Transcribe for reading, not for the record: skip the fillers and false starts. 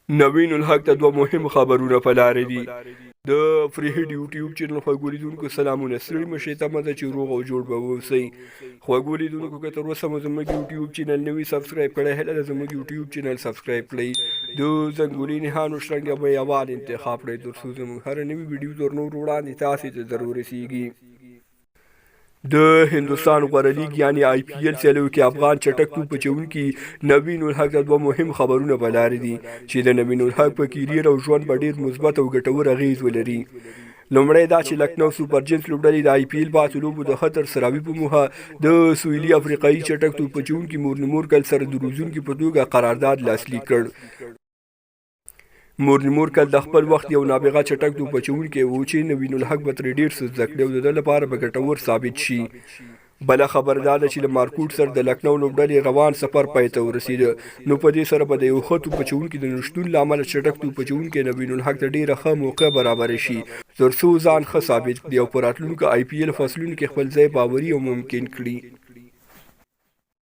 نوین الحق ته دوه مهم خبرونه په لارې دي. د فری هډ یوټیوب چینل خوږو لیدونکو سلامونه. ستړي مه شئ، تمه ده چې روغ او جوړ به واوسئ. خوږو لیدونکو که تر اوسه مو زموږ یوټیوب چینل نه وي سبسکرایب کړی، هیله ده زموږ یوټیوب چینل سبسکرایب کړئ. د ځنګلي نښانو شرنګه به یې اول انتخاب کړئ تر څو زموږ هره نوې ویډیو تر نورو وړاندې تاسې ته ضرور رسیږي. د هندوستان غوره لیګ یعنی آی پی ایل چلو کې افغان چټک توپ اچوونکي نوین الحق ته دوه مهم خبرونه په لارې دي چې د نوین الحق په کیریر او ژوند به ډیر مثبت او ګټور اغیز ولري. لومړی دا چې لکنو سوپر جینز لوبډلې د آی پی ایل بعضو لوبو د خطر سراوي په موخه د سویلي افریقایي چټک توپ اچوونکي مورني مورکل سره د روزونکي په توګه قرارداد لاسلیک کړ. مورني مورکل د خپل وخت یو نابغه چټک توپ اچوونکی و چې نوین الحق به ترې ډېر څه زده کړي او د ده لپاره به ګټور ثابت شي. بله خبر دا ده چې له مارکوټ سره د لکنو لوبډلې روان سفر پای ته ورسېده، نو په دې سره به د یو ښه توپ اچوونکي د نشتون له امله چټک توپ اچوونکی نوین الحق ته ډېره ښه موقع برابره شي تر څو ځان ښه ثابت کړي او په راتلونکو آی پي ایل فصلونو کې خپل ځای باوري او ممکن کړي.